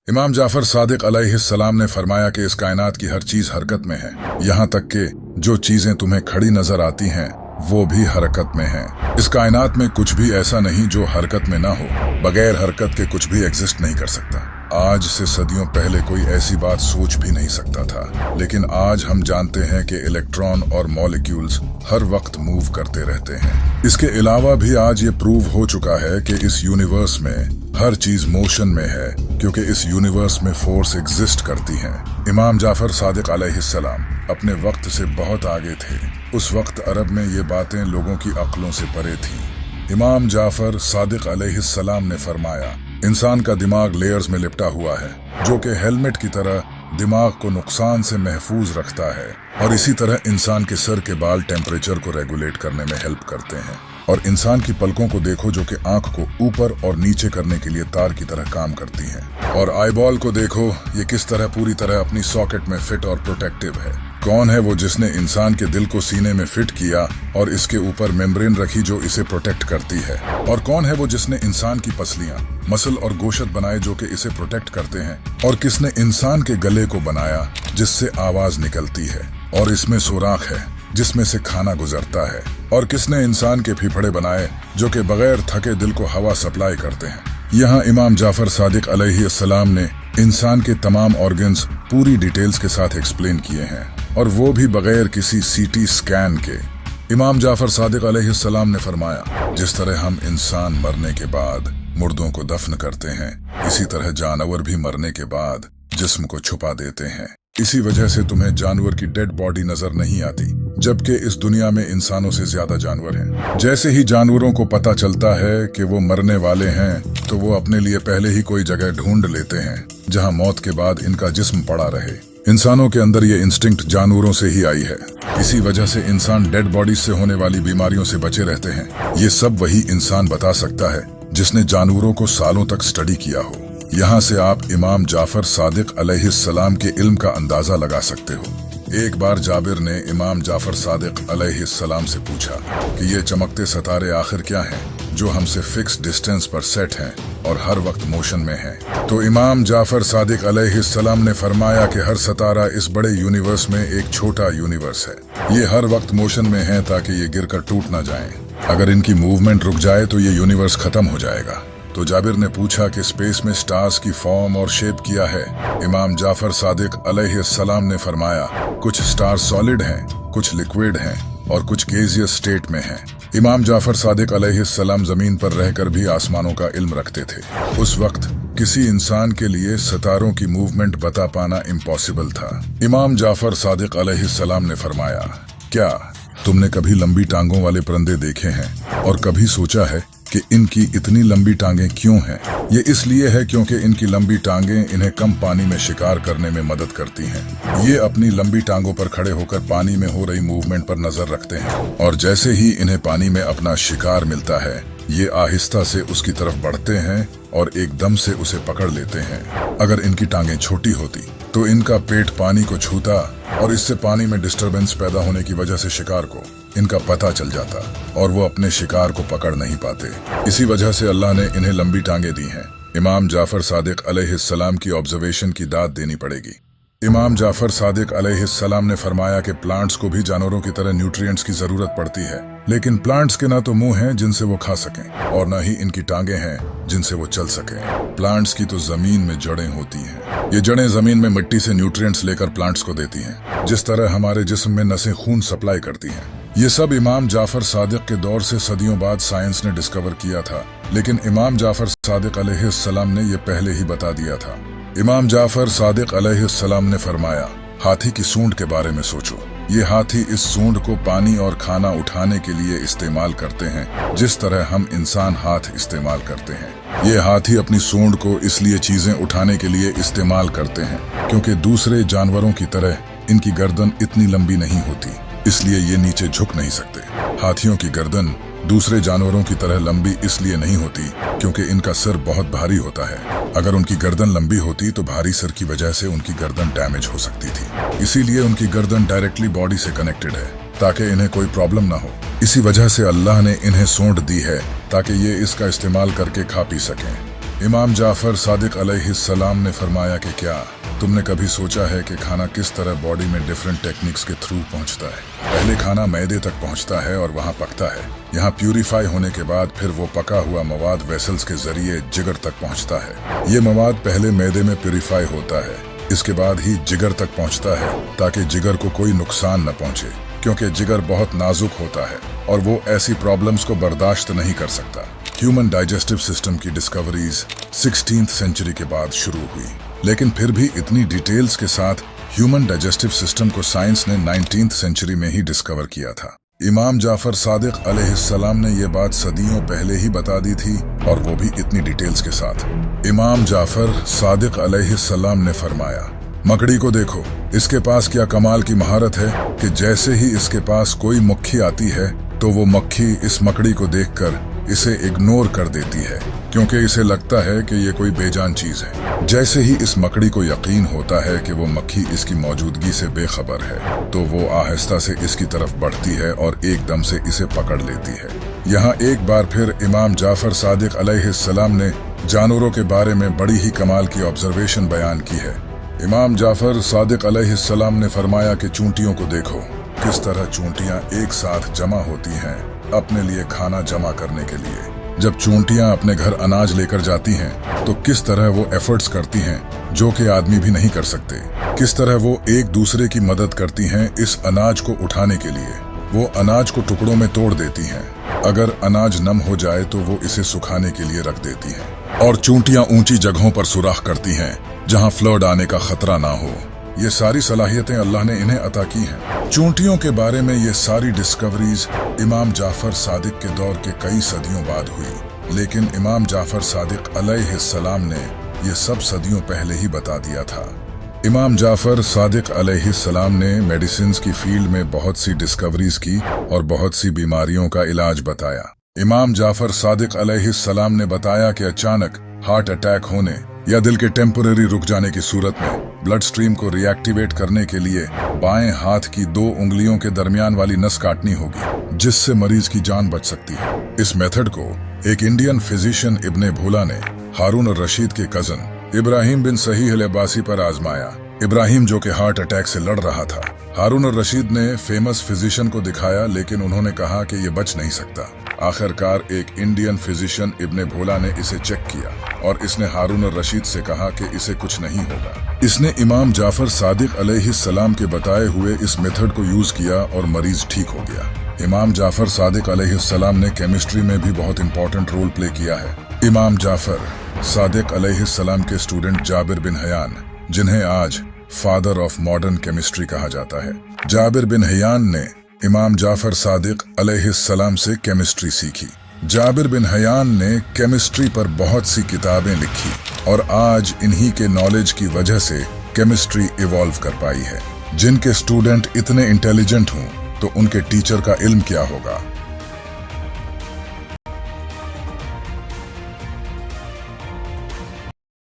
इमाम जाफर सादिक अलैहिस्सलाम ने फरमाया कि इस कायनात की हर चीज हरकत में है, यहाँ तक कि जो चीजें तुम्हें खड़ी नजर आती हैं वो भी हरकत में हैं। इस कायनात में कुछ भी ऐसा नहीं जो हरकत में ना हो। बगैर हरकत के कुछ भी एग्जिस्ट नहीं कर सकता। आज से सदियों पहले कोई ऐसी बात सोच भी नहीं सकता था, लेकिन आज हम जानते हैं कि इलेक्ट्रॉन और मॉलिक्यूल्स हर वक्त मूव करते रहते हैं। इसके अलावा भी आज ये प्रूव हो चुका है कि इस यूनिवर्स में हर चीज मोशन में है, क्योंकि इस यूनिवर्स में फोर्स एग्जिस्ट करती है। इमाम जाफर सादिक अलैहिस्सलाम अपने वक्त से बहुत आगे थे। उस वक्त अरब में ये बातें लोगों की अक्लों से परे थी। इमाम जाफर सादिक अलैहिस्सलाम ने फरमाया, इंसान का दिमाग लेयर्स में लिपटा हुआ है, जो कि हेलमेट की तरह दिमाग को नुकसान से महफूज रखता है, और इसी तरह इंसान के सर के बाल टेम्परेचर को रेगुलेट करने में हेल्प करते हैं। और इंसान की पलकों को देखो, जो कि आंख को ऊपर और नीचे करने के लिए तार की तरह काम करती हैं। और आईबॉल को देखो, ये किस तरह पूरी तरह अपनी सॉकेट में फिट और प्रोटेक्टिव है। कौन है वो जिसने इंसान के दिल को सीने में फिट किया और इसके ऊपर मेम्ब्रेन रखी जो इसे प्रोटेक्ट करती है? और कौन है वो जिसने इंसान की पसलियां, मसल और गोशत बनाए जो कि इसे प्रोटेक्ट करते हैं? और किसने इंसान के गले को बनाया जिससे आवाज निकलती है और इसमें सुराख है जिसमें से खाना गुजरता है? और किसने इंसान के फेफड़े बनाए जो कि बगैर थके दिल को हवा सप्लाई करते हैं? यहाँ इमाम जाफर सादिक अलैहिस्सलाम ने इंसान के तमाम ऑर्गन्स पूरी डिटेल्स के साथ एक्सप्लेन किए हैं, और वो भी बगैर किसी सीटी स्कैन के। इमाम जाफर सादिक अलैहिस्सलाम ने फरमाया, जिस तरह हम इंसान मरने के बाद मुर्दों को दफन करते हैं, इसी तरह जानवर भी मरने के बाद जिस्म को छुपा देते हैं। इसी वजह से तुम्हें जानवर की डेड बॉडी नजर नहीं आती, जबकि इस दुनिया में इंसानों से ज्यादा जानवर हैं। जैसे ही जानवरों को पता चलता है कि वो मरने वाले हैं, तो वो अपने लिए पहले ही कोई जगह ढूंढ लेते हैं जहां मौत के बाद इनका जिस्म पड़ा रहे। इंसानों के अंदर ये इंस्टिंक्ट जानवरों से ही आई है। इसी वजह से इंसान डेड बॉडी से होने वाली बीमारियों से बचे रहते हैं। ये सब वही इंसान बता सकता है जिसने जानवरों को सालों तक स्टडी किया हो। यहाँ से आप इमाम जाफर सादिक अलैहिस्सलाम के इल्म का अंदाजा लगा सकते हो। एक बार जाबिर ने इमाम जाफर सादिक अलैहिस्सलाम से पूछा कि ये चमकते सितारे आखिर क्या हैं जो हमसे फिक्स डिस्टेंस पर सेट हैं और हर वक्त मोशन में हैं? तो इमाम जाफर सादिक अलैहिस्सलाम ने फरमाया कि हर सितारा इस बड़े यूनिवर्स में एक छोटा यूनिवर्स है। ये हर वक्त मोशन में है ताकि ये गिरकर टूट ना जाएं। अगर इनकी मूवमेंट रुक जाए तो ये यूनिवर्स खत्म हो जाएगा। तो जाबिर ने पूछा कि स्पेस में स्टार्स की फॉर्म और शेप क्या है? इमाम जाफर सादिक अलैहिस्सलाम ने फरमाया, कुछ स्टार सॉलिड हैं, कुछ लिक्विड हैं और कुछ गैसियस स्टेट में हैं। इमाम जाफर सादिक अलैहिस्सलाम जमीन पर रहकर भी आसमानों का इल्म रखते थे। उस वक्त किसी इंसान के लिए सितारों की मूवमेंट बता पाना इम्पॉसिबल था। इमाम जाफर सादिक अलैहिस्सलाम ने फरमाया, क्या तुमने कभी लंबी टांगों वाले परिंदे देखे हैं? और कभी सोचा है कि इनकी इतनी लंबी टांगें क्यों हैं? ये इसलिए है क्योंकि इनकी लंबी टांगें इन्हें कम पानी में शिकार करने में मदद करती हैं। ये अपनी लंबी टांगों पर खड़े होकर पानी में हो रही मूवमेंट पर नजर रखते हैं, और जैसे ही इन्हें पानी में अपना शिकार मिलता है, ये आहिस्ता से उसकी तरफ बढ़ते हैं और एकदम से उसे पकड़ लेते हैं। अगर इनकी टांगें छोटी होती तो इनका पेट पानी को छूता और इससे पानी में डिस्टरबेंस पैदा होने की वजह से शिकार को इनका पता चल जाता और वो अपने शिकार को पकड़ नहीं पाते। इसी वजह से अल्लाह ने इन्हें लंबी टांगें दी हैं। इमाम जाफर सादिक अलैहिस्सलाम की ऑब्जर्वेशन की दाद देनी पड़ेगी। इमाम जाफर सादिक अलैहिस्सलाम ने फरमाया कि प्लांट्स को भी जानवरों की तरह न्यूट्रिएंट्स की जरूरत पड़ती है, लेकिन प्लांट्स के ना तो मुंह हैं जिनसे वो खा सकें, और न ही इनकी टांगें हैं जिनसे वो चल सकें। प्लांट्स की तो जमीन में जड़ें होती हैं। ये जड़ें जमीन में मिट्टी से न्यूट्रिएंट्स लेकर प्लांट्स को देती हैं, जिस तरह हमारे जिस्म में नसें खून सप्लाई करती हैं। ये सब इमाम जाफर सादिक के दौर से सदियों बाद साइंस ने डिस्कवर किया था, लेकिन इमाम जाफर सादिक अलैहिस्सलाम ने ये पहले ही बता दिया था। इमाम जाफर सादिक अलैहिस्सलाम ने फरमाया, हाथी की सूंड के बारे में सोचो। ये हाथी इस सूंड को पानी और खाना उठाने के लिए इस्तेमाल करते हैं, जिस तरह हम इंसान हाथ इस्तेमाल करते हैं। ये हाथी अपनी सूंड को इसलिए चीजें उठाने के लिए इस्तेमाल करते हैं क्योंकि दूसरे जानवरों की तरह इनकी गर्दन इतनी लंबी नहीं होती, इसलिए ये नीचे झुक नहीं सकते। हाथियों की गर्दन दूसरे जानवरों की तरह लंबी इसलिए नहीं होती क्योंकि इनका सिर बहुत भारी होता है। अगर उनकी गर्दन लंबी होती तो भारी सिर की वजह से उनकी गर्दन डैमेज हो सकती थी। इसीलिए उनकी गर्दन डायरेक्टली बॉडी से कनेक्टेड है ताकि इन्हें कोई प्रॉब्लम ना हो। इसी वजह से अल्लाह ने इन्हें सूंड दी है ताकि ये इसका इस्तेमाल करके खा पी सकें। इमाम जाफर सादिक अलैहिस्सलाम ने फरमाया कि क्या तुमने कभी सोचा है कि खाना किस तरह बॉडी में डिफरेंट टेक्निक्स के थ्रू पहुंचता है। पहले खाना मैदे तक पहुंचता है और वहां पकता है। यहाँ प्यूरिफाई होने के बाद फिर वो पका हुआ मवाद वेसल्स के जरिए जिगर तक पहुंचता है। ये मवाद पहले मैदे में प्यूरिफाई होता है, इसके बाद ही जिगर तक पहुंचता है ताकि जिगर को कोई नुकसान न पहुंचे, क्योंकि जिगर बहुत नाजुक होता है और वो ऐसी प्रॉब्लम्स को बर्दाश्त नहीं कर सकता। ह्यूमन डाइजेस्टिव सिस्टम की डिस्कवरीज 16th सेंचुरी के बाद शुरू हुई, लेकिन फिर भी इतनी डिटेल्स के साथ ह्यूमन डाइजेस्टिव सिस्टम को साइंस ने 19th सेंचुरी में ही डिस्कवर किया था। इमाम जाफर सादिक अलैहिस्सलाम ने ये बात सदियों पहले ही बता दी थी, और वो भी इतनी डिटेल्स के साथ। इमाम जाफर सादिक अलैहिस्सलाम ने फरमाया, मकड़ी को देखो, इसके पास क्या कमाल की महारत है कि जैसे ही इसके पास कोई मक्खी आती है तो वो मक्खी इस मकड़ी को देखकर इसे इग्नोर कर देती है, क्योंकि इसे लगता है कि ये कोई बेजान चीज है। जैसे ही इस मकड़ी को यकीन होता है कि वो मक्खी इसकी मौजूदगी से बेखबर है, तो वो आहिस्ता से इसकी तरफ बढ़ती है और एकदम से इसे पकड़ लेती है। यहाँ एक बार फिर इमाम जाफर सादिक अलैहिस्सलाम ने जानवरों के बारे में बड़ी ही कमाल की ऑब्जर्वेशन बयान की है। इमाम जाफर सादिक अलैहिस्सलाम ने फरमाया कि चूंटियों को देखो, किस तरह चूंटियां एक साथ जमा होती हैं अपने लिए खाना जमा करने के लिए। जब चूंटियां अपने घर अनाज लेकर जाती हैं तो किस तरह वो एफर्ट्स करती हैं जो कि आदमी भी नहीं कर सकते। किस तरह वो एक दूसरे की मदद करती हैं इस अनाज को उठाने के लिए। वो अनाज को टुकड़ों में तोड़ देती हैं। अगर अनाज नम हो जाए तो वो इसे सुखाने के लिए रख देती हैं। और चूंटियां ऊंची जगहों पर सुराख करती हैं जहां फ्लड आने का खतरा ना हो। ये सारी सलाहियतें अल्लाह ने इन्हें अता की हैं। चूंटियों के बारे में ये सारी डिस्कवरीज इमाम जाफर सादिक के दौर के कई सदियों बाद हुई, लेकिन इमाम जाफर सादिक अलैहिस्सलाम ने ये सब सदियों पहले ही बता दिया था। इमाम जाफर सादिक अलैहिस्सलाम ने मेडिसिन्स की फील्ड में बहुत सी डिस्कवरीज की और बहुत सी बीमारियों का इलाज बताया। इमाम जाफर सादिक अलैहिस्सलाम ने बताया कि अचानक हार्ट अटैक होने या दिल के टेम्पररी रुक जाने की सूरत में ब्लड स्ट्रीम को रिएक्टिवेट करने के लिए बाएं हाथ की 2 उंगलियों के दरमियान वाली नस काटनी होगी, जिससे मरीज की जान बच सकती है। इस मेथड को एक इंडियन फिजिशियन इब्ने भोला ने हारून और रशीद के कजन इब्राहिम बिन सहीह अल अब्बासी पर आजमाया। इब्राहिम जो कि हार्ट अटैक से लड़ रहा था, हारून और रशीद ने फेमस फिजिशियन को दिखाया, लेकिन उन्होंने कहा कि ये बच नहीं सकता। आखिरकार एक इंडियन फिजिशियन इब्ने भोला ने इसे चेक किया और इसने हारून और रशीद से कहा कि इसे कुछ नहीं होगा। इसने इमाम जाफर सादिक अलैहिस्सलाम के बताए हुए इस मेथड को यूज किया और मरीज ठीक हो गया। इमाम जाफर सादिक अलैहिस्सलाम ने केमिस्ट्री में भी बहुत इंपॉर्टेंट रोल प्ले किया है। इमाम जाफर सादिक अलैहिस्सलाम के स्टूडेंट जाबिर बिन हयान, जिन्हें आज फादर ऑफ मॉडर्न केमिस्ट्री कहा जाता है, जाबिर बिन हयान ने इमाम जाफर सादिक अलैहिस्सलाम से केमिस्ट्री सीखी। जाबिर बिन हयान ने केमिस्ट्री पर बहुत सी किताबें लिखी और आज इन्हीं के नॉलेज की वजह से केमिस्ट्री इवॉल्व कर पाई है। जिनके स्टूडेंट इतने इंटेलिजेंट हों तो उनके टीचर का इल्म क्या होगा।